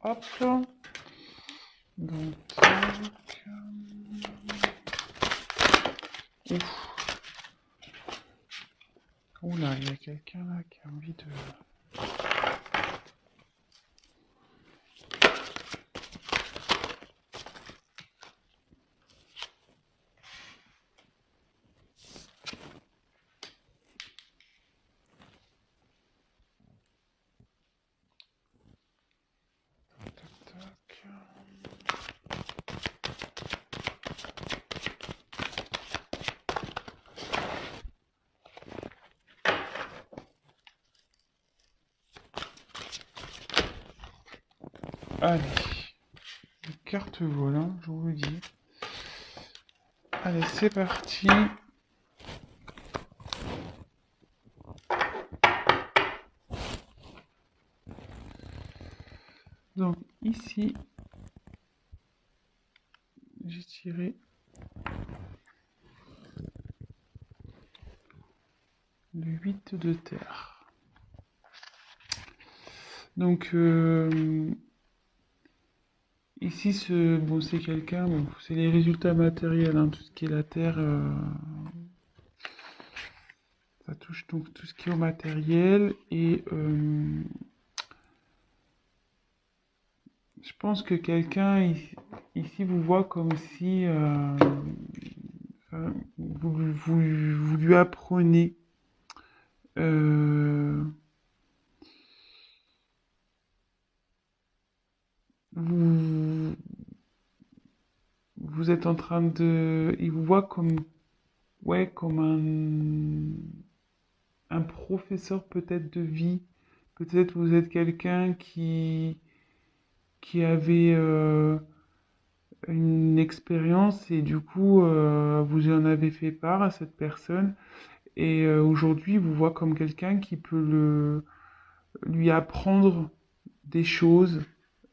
hop. Donc, tac. Ouf. Oula, il y a quelqu'un là qui a envie de... Tac. Allez, carte vol, hein, je vous le dis. Allez, c'est parti. Donc ici, j'ai tiré le 8 de terre. Donc ici, c'est quelqu'un, bon, c'est les résultats matériels, hein, tout ce qui est la terre, ça touche donc tout ce qui est au matériel et je pense que quelqu'un ici vous voit comme si vous lui apprenez euh, vous, vous êtes en train de... Il vous voit comme, ouais, comme un professeur peut-être de vie. Peut-être vous êtes quelqu'un qui avait une expérience et du coup vous en avez fait part à cette personne et aujourd'hui vous voit comme quelqu'un qui peut lui apprendre des choses.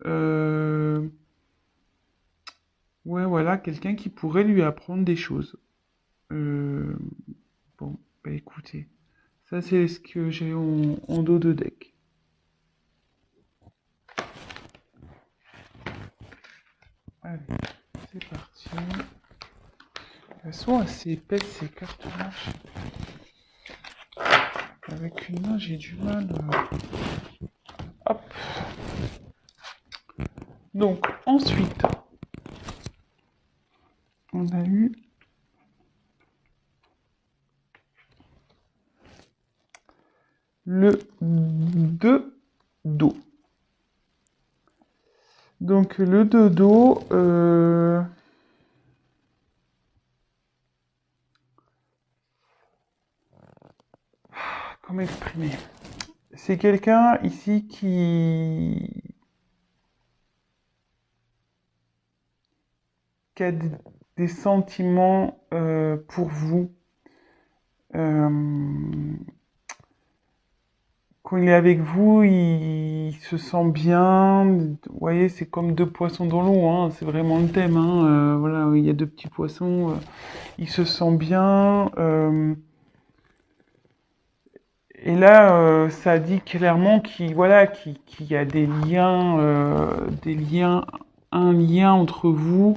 Euh, ouais, voilà, quelqu'un qui pourrait lui apprendre des choses. Euh, bon, bah écoutez, ça c'est ce que j'ai en dos de deck. Allez, c'est parti. Elles sont assez épaisses ces cartes blanches. Avec une main, j'ai du mal. Hop. Donc, ensuite, on a eu le 2 d'eau. Donc, le 2 d'eau, comment exprimer? C'est quelqu'un ici qui a des sentiments pour vous. Euh, Quand il est avec vous, il se sent bien. Vous voyez, c'est comme deux poissons dans l'eau, hein. C'est vraiment le thème, hein. Voilà, il y a deux petits poissons. Il se sent bien. Et là, ça dit clairement qu'il y a des liens, un lien entre vous,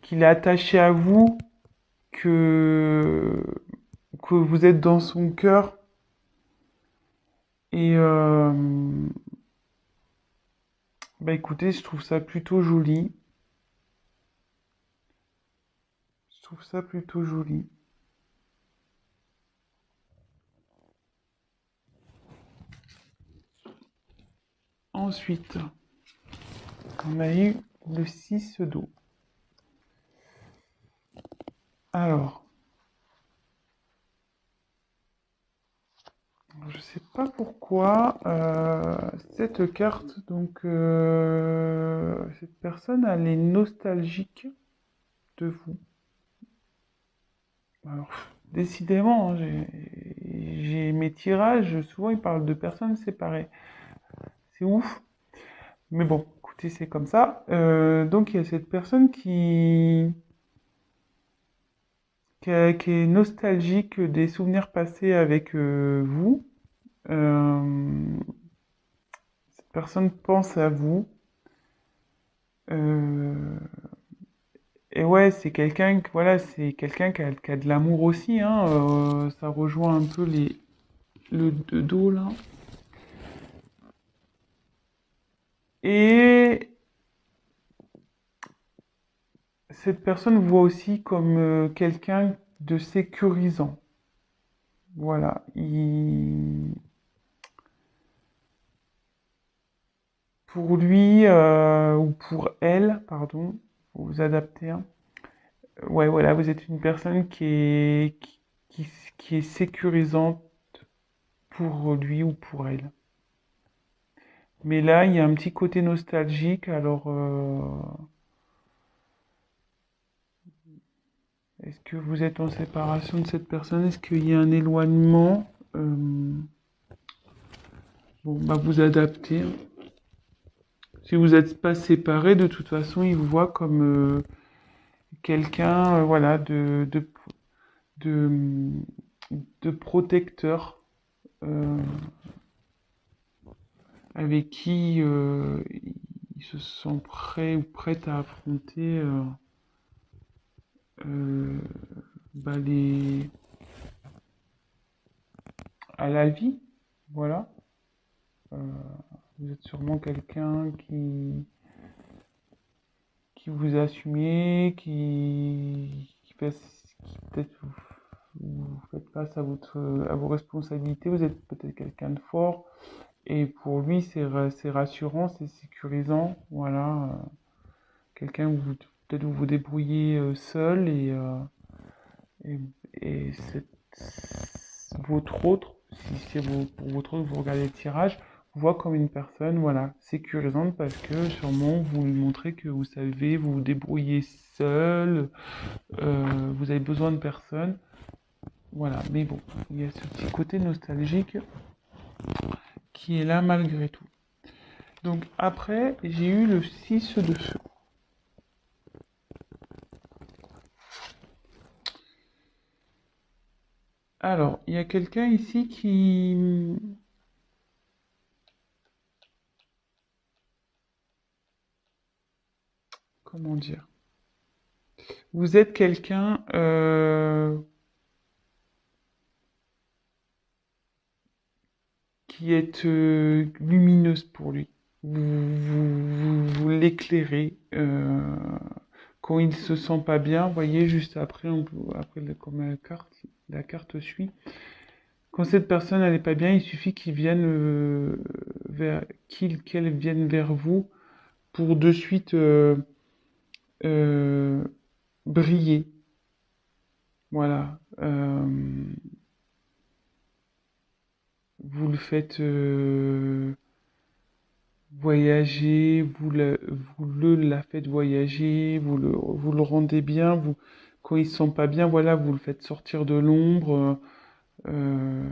qu'il est attaché à vous, que, que vous êtes dans son cœur. Et bah écoutez, je trouve ça plutôt joli. Je trouve ça plutôt joli. Ensuite, on a eu le 6 d'eau. Alors, je sais pas pourquoi cette carte, donc cette personne, elle est nostalgique de vous. Alors, décidément, hein, j'ai mes tirages, souvent ils parlent de personnes séparées. C'est ouf. Mais bon, écoutez, c'est comme ça. Donc il y a cette personne qui est nostalgique des souvenirs passés avec vous. Euh, Cette personne pense à vous. Euh, et ouais, c'est quelqu'un voilà, c'est quelqu'un qui a de l'amour aussi, hein. Ça rejoint un peu le dos là. Et cette personne voit aussi comme quelqu'un de sécurisant. Voilà. Pour lui, ou pour elle, pardon, faut vous adapter, hein. Ouais, voilà, vous êtes une personne qui, qui est sécurisante pour lui ou pour elle. Mais là, il y a un petit côté nostalgique, alors est-ce que vous êtes en séparation de cette personne? Est-ce qu'il y a un éloignement? Bon, bah vous adaptez. Si vous n'êtes pas séparés, de toute façon, il vous voit comme quelqu'un, voilà, de, de protecteur, euh, avec qui il se sent prêt ou prête à affronter euh, bah, à la vie. Voilà. Euh, vous êtes sûrement quelqu'un qui vous assumez, qui fait, qui peut-être vous faites face à vos responsabilités. Vous êtes peut-être quelqu'un de fort. Et pour lui, c'est rassurant, c'est sécurisant. Voilà. Quelqu'un où peut-être vous vous débrouillez seul et, et votre autre, si c'est pour votre autre, vous regardez le tirage, vous voit comme une personne, voilà, sécurisante parce que sûrement vous lui montrez que vous savez vous débrouiller seul, vous avez besoin de personne. Voilà, mais bon, il y a ce petit côté nostalgique qui est là malgré tout. Donc après, j'ai eu le 6 de feu. Alors, il y a quelqu'un ici qui... Comment dire? Vous êtes quelqu'un qui est lumineuse pour lui. Vous l'éclairez. Quand il se sent pas bien, vous voyez, juste après, après comme la carte suit. Quand cette personne elle est pas bien, il suffit qu'il vienne qu'elle vienne vers vous pour de suite euh, briller. Voilà. Vous le faites voyager, la faites voyager, vous le rendez bien, quand il se sent pas bien, voilà, vous le faites sortir de l'ombre, euh,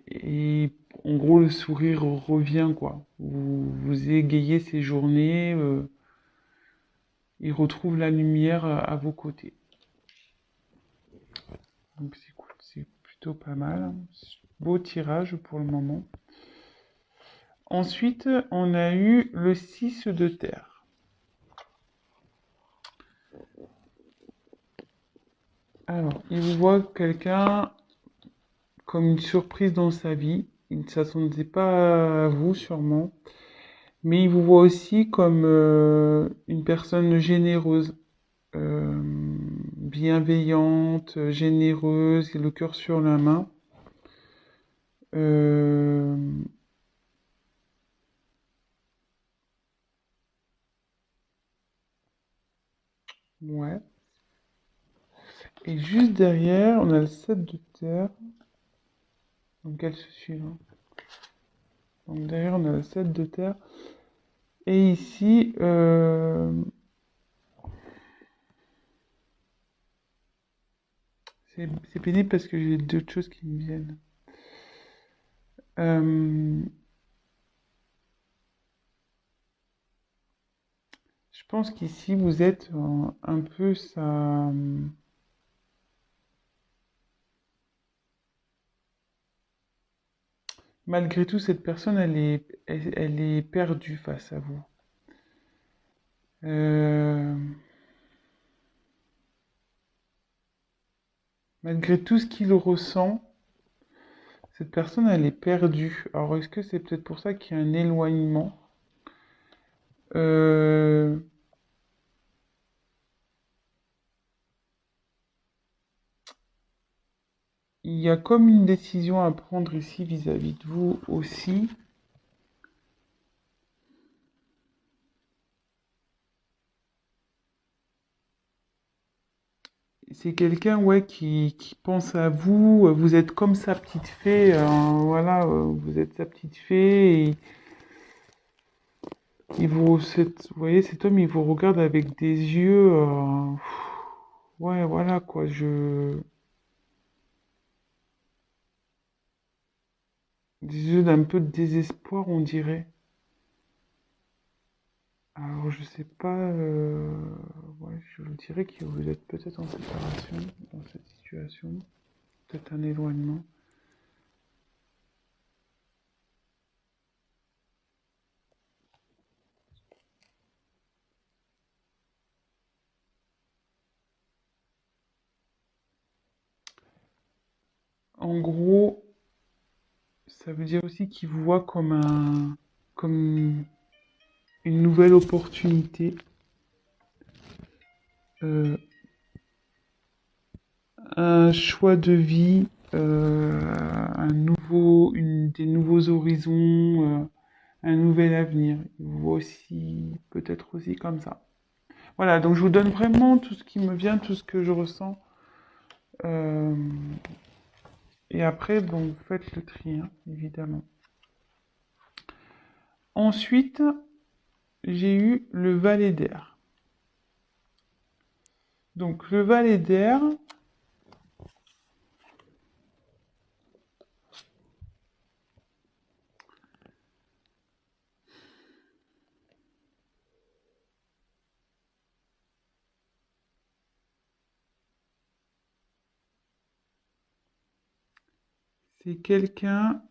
et en gros, le sourire revient, quoi. Vous égayez ses journées, il retrouve la lumière à vos côtés. Donc c'est plutôt pas mal. Beau tirage pour le moment. Ensuite, on a eu le 6 de terre. Alors, il vous voit quelqu'un comme une surprise dans sa vie. Il ne s'attendait pas à vous, sûrement. Mais il vous voit aussi comme une personne généreuse, bienveillante, généreuse, et le cœur sur la main. Euh, ouais. Et juste derrière, on a le 7 de terre. Donc elle se suit là. Donc derrière, on a le 7 de terre. Et ici, c'est pénible parce que j'ai d'autres choses qui me viennent. Euh, je pense qu'ici, vous êtes un peu ça. Malgré tout, cette personne, elle est perdue face à vous. Euh, Malgré tout ce qu'il ressent, cette personne, elle est perdue. Alors, est-ce que c'est peut-être pour ça qu'il y a un éloignement? Euh, il y a comme une décision à prendre ici vis-à-vis de vous aussi. C'est quelqu'un, ouais, qui pense à vous. Vous êtes comme sa petite fée. Voilà, vous êtes sa petite fée. Et vous voyez, cet homme, il vous regarde avec des yeux. Ouais, voilà, quoi. Des yeux d'un peu de désespoir, on dirait. Alors, je sais pas. Ouais, je vous dirais que vous êtes peut-être en séparation dans cette situation. Peut-être un éloignement. En gros, ça veut dire aussi qu'il vous voit comme une nouvelle opportunité, euh, un choix de vie, des nouveaux horizons, un nouvel avenir. Il vous voit aussi, peut-être aussi comme ça. Voilà, donc je vous donne vraiment tout ce qui me vient, tout ce que je ressens. Euh, et après, bon, vous faites le tri, hein, évidemment. Ensuite, j'ai eu le valet d'air. Donc le valet d'air, c'est quelqu'un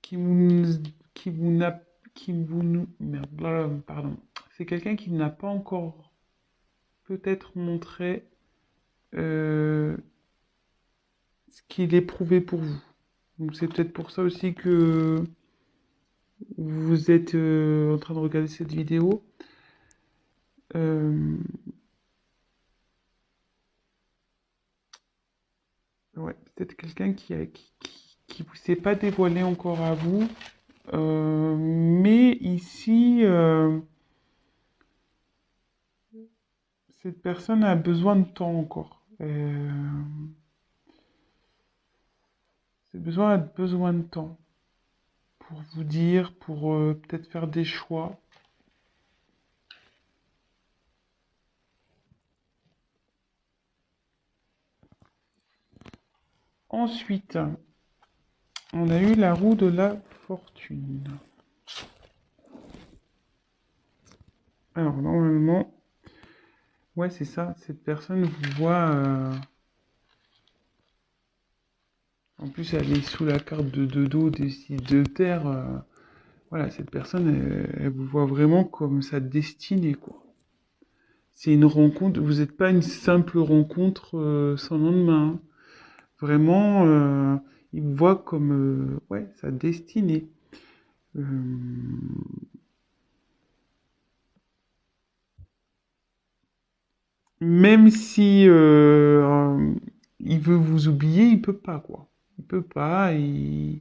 qui vous, qui vous n'a, qui vous, merde, pardon. C'est quelqu'un qui n'a pas encore peut-être montré euh, ce qu'il éprouvait pour vous. Donc c'est peut-être pour ça aussi que vous êtes en train de regarder cette vidéo. Euh, ouais, peut-être quelqu'un qui vous s'est pas dévoilé encore à vous. Mais ici, cette personne a besoin de temps encore. Besoin de temps pour vous dire, pour peut-être faire des choix. Ensuite, on a eu la roue de la fortune. Alors, normalement, ouais, c'est ça. Cette personne vous voit. En plus, elle est sous la carte de dos des six de terre. Voilà, cette personne, elle vous voit vraiment comme sa destinée, quoi. C'est une rencontre. Vous n'êtes pas une simple rencontre sans lendemain, hein. Vraiment, il vous voit comme ouais, sa destinée. Euh, Même si il veut vous oublier, il peut pas, quoi. Il peut pas, et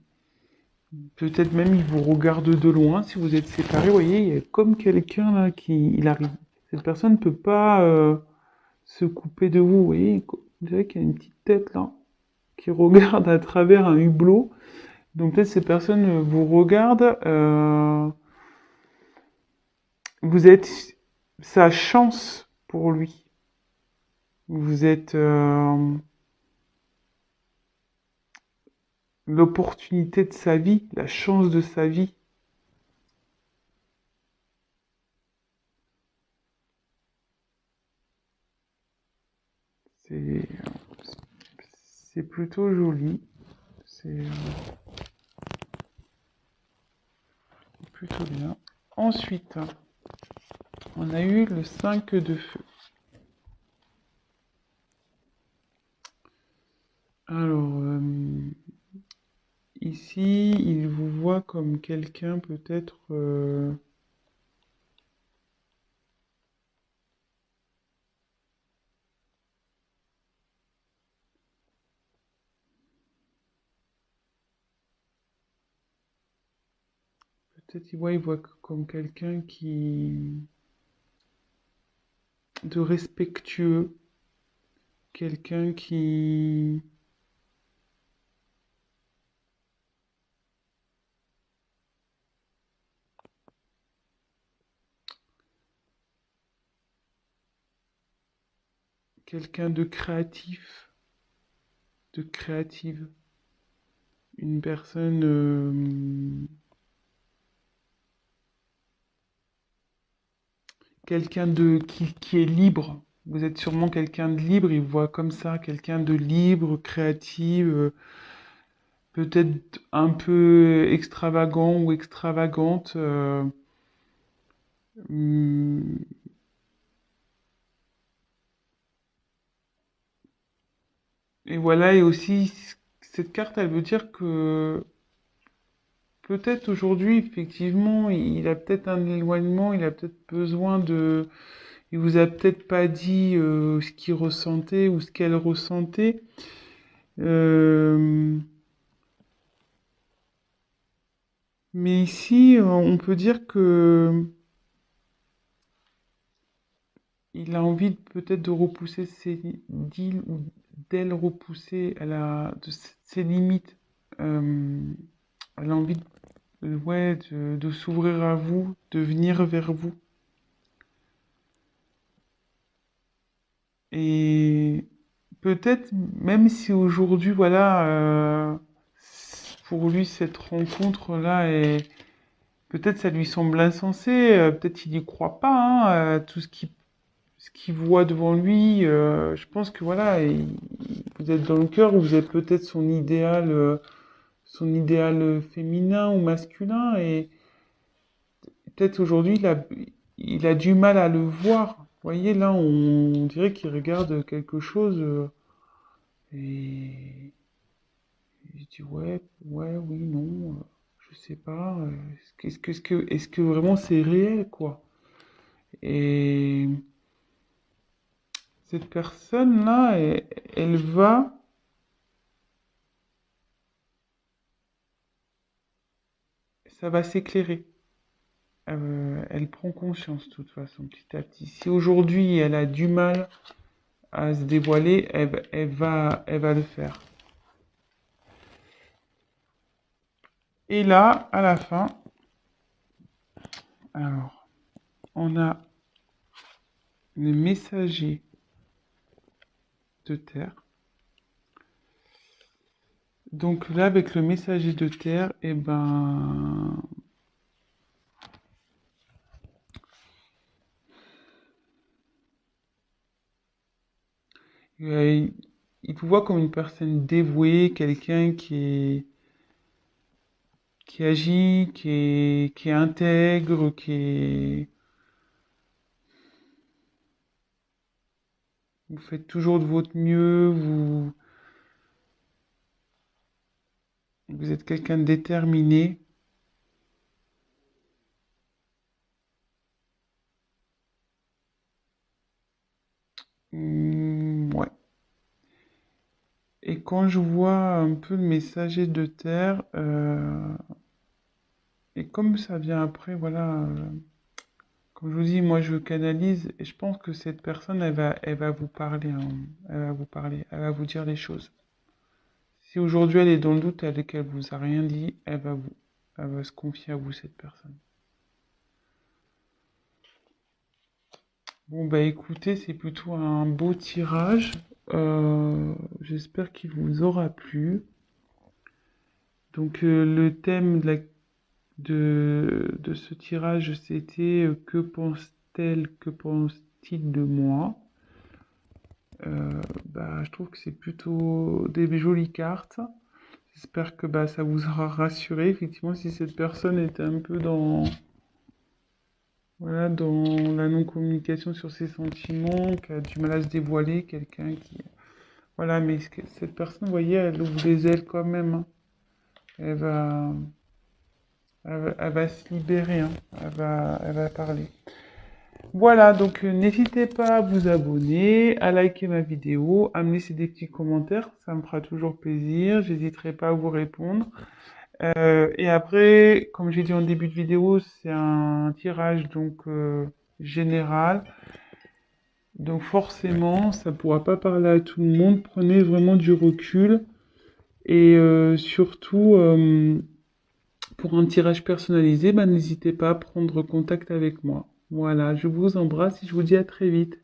peut-être même il vous regarde de loin si vous êtes séparés. Vous voyez, il y a comme quelqu'un là qui il arrive. Cette personne ne peut pas se couper de vous. Vous voyez, vous savez qu'il y a une petite tête là qui regarde à travers un hublot. Donc peut-être ces personnes vous regardent. Vous êtes sa chance pour lui. Vous êtes l'opportunité de sa vie, la chance de sa vie. C'est c'est plutôt joli. C'est plutôt bien. Ensuite, on a eu le 5 de feu. Alors, ici, il vous voit comme quelqu'un peut-être peut-être il voit comme quelqu'un qui de respectueux, quelqu'un qui quelqu'un de créatif, de créative, une personne quelqu'un de qui est libre. Vous êtes sûrement quelqu'un de libre, il voit comme ça, quelqu'un de libre, créatif, peut-être un peu extravagant ou extravagante. Hum, et voilà, et aussi, cette carte, elle veut dire que peut-être aujourd'hui, effectivement, il a peut-être un éloignement, il a peut-être besoin de... Il vous a peut-être pas dit ce qu'il ressentait ou ce qu'elle ressentait. Euh, mais ici, on peut dire que il a envie peut-être de repousser d'il ou d'elle repousser ses limites. Euh, elle a envie ouais, de s'ouvrir à vous, de venir vers vous. Et peut-être, même si aujourd'hui, voilà, pour lui, cette rencontre-là est, peut-être ça lui semble insensé, peut-être il n'y croit pas, hein, tout ce qu'il voit devant lui. Je pense que voilà, vous êtes dans le cœur, vous êtes peut-être son idéal féminin ou masculin, et peut-être aujourd'hui, il a du mal à le voir. Vous voyez, là, on dirait qu'il regarde quelque chose. Et je dis ouais, ouais, oui, non, je sais pas. Est-ce que vraiment c'est réel, quoi? Et cette personne-là, elle va, ça va s'éclairer. Elle prend conscience, de toute façon, petit à petit. Si aujourd'hui elle a du mal à se dévoiler, elle va le faire. Et là, à la fin, alors, on a le messager de terre. Donc là, avec le messager de terre, eh ben, il il vous voit comme une personne dévouée, quelqu'un qui agit, qui est intègre, vous faites toujours de votre mieux, vous êtes quelqu'un de déterminé. Ouais. Et quand je vois un peu le messager de terre, et comme ça vient après, voilà, comme je vous dis, moi je canalise et je pense que cette personne, elle va vous parler, hein. Elle va vous parler, elle va vous dire les choses. Si aujourd'hui elle est dans le doute et qu'elle vous a rien dit, elle va se confier à vous, cette personne. Bon bah écoutez, c'est plutôt un beau tirage. J'espère qu'il vous aura plu. Donc le thème de ce tirage, c'était que pense-t-elle, que pense-t-il de moi? Je trouve que c'est plutôt des jolies cartes. J'espère que ça vous aura rassuré. Effectivement, si cette personne était un peu voilà, dans la non-communication sur ses sentiments, qui a du mal à se dévoiler, quelqu'un qui... Voilà, mais cette personne, vous voyez, elle ouvre les ailes quand même, hein. Elle va, elle va se libérer, hein. Elle va parler. Voilà, donc n'hésitez pas à vous abonner, à liker ma vidéo, à me laisser des petits commentaires, ça me fera toujours plaisir, j'hésiterai pas à vous répondre. Et après, comme j'ai dit en début de vidéo, c'est un tirage général. Donc forcément, ça pourra pas parler à tout le monde. Prenez vraiment du recul. Et surtout, pour un tirage personnalisé, n'hésitez pas à prendre contact avec moi. Voilà, je vous embrasse et je vous dis à très vite.